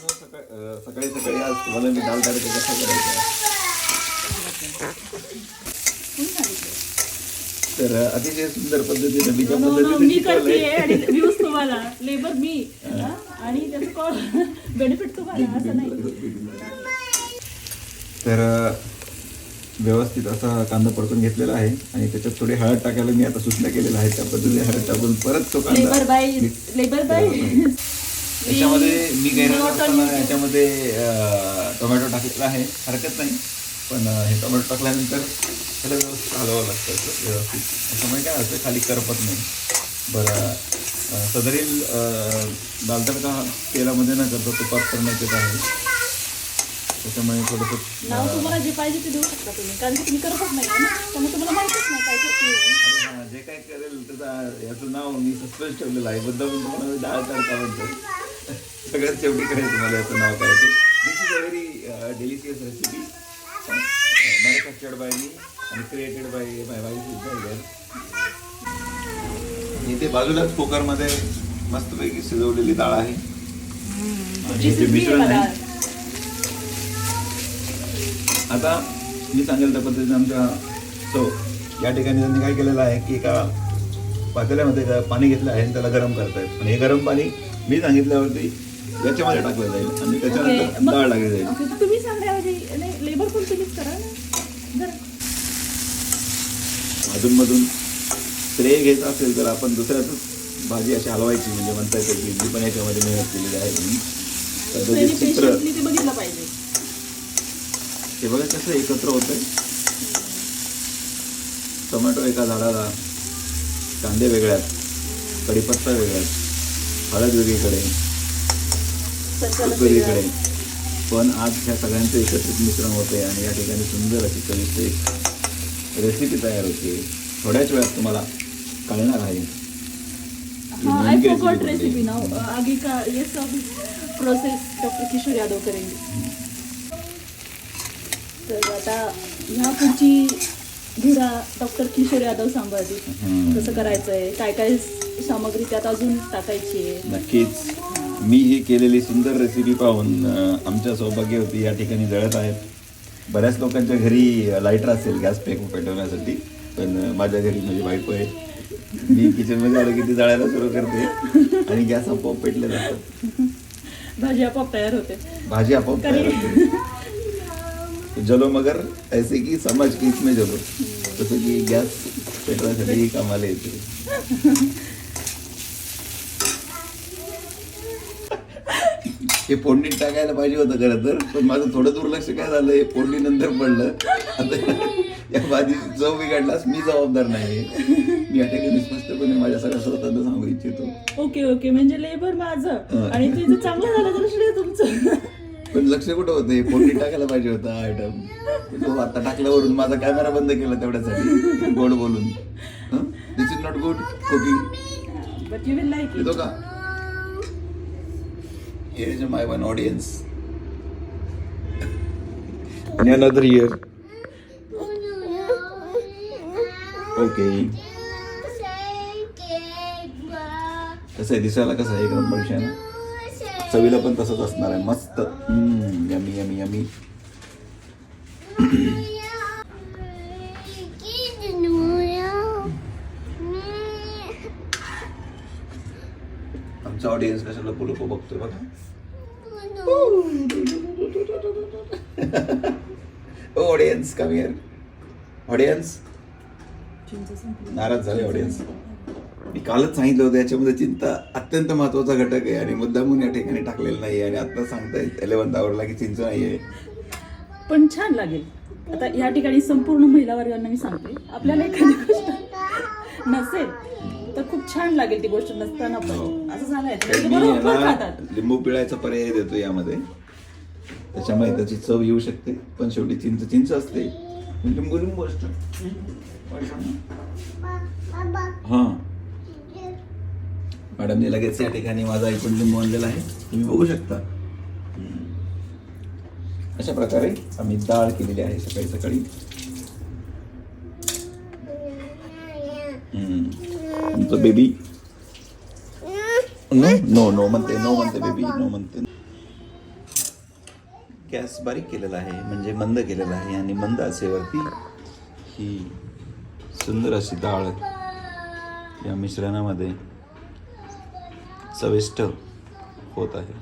सकाळी सकाळी आज तुम्हाला मी दाल तडका कसा करायचा तर अतिशय सुंदर पद्धतीने मी ज्या पद्धतीने शिकवलंय तुम्हाला लेबर मी आणि त्याचं बेनिफिट तुम्हाला असं नाही. तर व्यवस्थित असा कांदा परतून घेतलेला आहे आणि त्याच्यात थोडी हळद टाकायला मी आता सूचना केलेल्या आहे. त्या पद्धतीने हळद टाकून परत तो कांदा लेबर बाय याच्यामध्ये मी गैर असताना याच्यामध्ये टोमॅटो टाकलेला आहे, हरकत नाही. पण हे टोमॅटो टाकल्यानंतर त्याला व्यवस्थित हलवावं लागतं व्यवस्थित. त्याच्यामुळे काय होतं खाली करपत नाही. बरं सदरील दाल तडका तेलामध्ये न करता तुपात करण्याचेच आहे. त्याच्यामुळे थोडंसं नाव तुम्हाला जे पाहिजे ते देऊ शकता तुम्ही, कारण की तुम्ही करतच नाही ना, त्यामुळे तुम्हाला माहितीच नाही काय करते. हां जे काय करेल त्याचं याचं नाव मी सस्पेन्स ठेवलेलं आहे. बद्दल तुम्हाला मी डाळ तडका म्हणतो. सगळ्यात शेवटी करेल तुम्हाला याचं नाव काय ते. This is a very delicious recipe manufactured by me आणि क्रिएटेड बाय माय वाईफ. इथे बाजूलाच कुकरमध्ये मस्तपैकी शिजवलेली डाळ आहे आणि हे मिश्रण आहे. आता मी सांगेल त्या पद्धतीने आमच्या या ठिकाणी त्यांनी काय केलेलं आहे की एका पातेल्यामध्ये पाणी घेतलं आहे आणि त्याला गरम करतायत आणि हे गरम पाणी मी सांगितल्यावरती याच्यामध्ये टाकलं जाईल आणि त्याच्यानंतर डाळ टाकली जाईल. तुम्ही सांगण्याऐवजी लेबर पण तुम्हीच करा ना. अधूनमधून श्रेय घ्यायचं असेल तर आपण दुसऱ्याच भाजी अशी हलवायची म्हणजे म्हणता येते की जी पण याच्यामध्ये मेहनत केलेली आहे तुम्ही चित्र ते बघितलं पाहिजे. हे बघा कसं एकत्र होतंय. टोमॅटो एका झाडाला, कांदे वेगळ्यात, कढीपत्ता वेगळ्यात, हळद वेगळीकडे, वेगळीकडे, पण आज ह्या सगळ्यांचं एकत्रित मिश्रण होते आणि या ठिकाणी सुंदर अशी चविष्ट एक रेसिपी तयार होते. थोड्याच वेळात तुम्हाला कळणार आहे. I forgot recipe now. आगे का ये सब प्रोसेस डॉक्टर किशोर यादव करेंगे. तर आता ह्या पुढची धुरा डॉक्टर किशोर यादव सांभाळतील. कसं करायचंय, काय काय सामग्री त्यात अजून टाकायची आहे. नक्कीच मी ही केलेली सुंदर रेसिपी पाहून आमच्या सौभाग्यवती या ठिकाणी जळत आहेत. बऱ्याच लोकांच्या घरी लायटर असेल गॅस पेटवण्यासाठी, पण माझ्या घरी माझी बायको आहे. मी किचनमध्ये आलो की ती जळायला सुरू करते आणि गॅस आपोआप पेटले जातात. भाजी आपोआप तयार होते. भाजी आपोआप तयार होते. जलो मगर ऐसे की समझ की इसमें जलो. जसं की गॅस पेटवण्यासाठी कामाला येते. हे फोडणीत टाकायला पाहिजे होतं खरं तर, पण माझं थोडं दुर्लक्ष काय झालं, हे फोडणी नंतर पडलं. आता या भाजीची चव बिघडलास मी जबाबदार नाही. मी या ठिकाणी स्पष्टपणे माझ्या सगळ्या स्वतःला सांगू इच्छितो. ओके म्हणजे लेबर माझं आणि ते जर चांगलं झालं तर श्रेय तुमचं. पण लक्ष कुठं होतं, हे फोडणी टाकायला पाहिजे होतं आयटम. तो आता टाकल्यावरून माझा कॅमेरा बंद केला तेवढ्यासाठी गोड बोलून. This is not good cooking but you will like it. का here is my one audience in another year. Okay. कसं आहे दिसायला, कसं आहे एक नंबर विषय ना. चवीला पण तसंच असणार आहे. मस्त यमी यमी यमी. आमचा ऑडियन्स कशाला पुलको बघतोय बघा. Audience come here. ऑडियन्स नाराज झाले. ऑडियन्स मी कालच सांगितलं होतं याच्यामध्ये चिंता अत्यंत महत्वाचा घटक आहे आणि मुद्दामून या ठिकाणी टाकलेलं नाही आणि आता सांगतायत 11th आवरला की चिंच नाहीये. पण छान लागेल. आता या ठिकाणी संपूर्ण महिला वर्गांना मी सांगते, आपल्याला एखादी गोष्ट नसेल तर खूप छान लागेल ती गोष्ट नसताना पण असं झालंय. लिंबू पिळायचा पर्याय देतो यामध्ये, त्याच्यामुळे त्याची चव येऊ शकते. पण शेवटी चिंच असते. लिंबू लिंबू असतं. हां मॅडमने लगेच या ठिकाणी माझा ऐकून लिंबू आणलेला आहे, तुम्ही बघू शकता. अशा प्रकारे आम्ही डाळ केलेली आहे सकाळी सकाळी. तुमचं बेबी नो नो नो म्हणते, नो म्हणते बेबी, नो म्हणते. गॅस बारीक केलेला आहे, म्हणजे मंद केलेला आहे, आणि मंद आचेवरती ही सुंदर अशी डाळ या मिश्रणामध्ये चविष्ट होत आहे.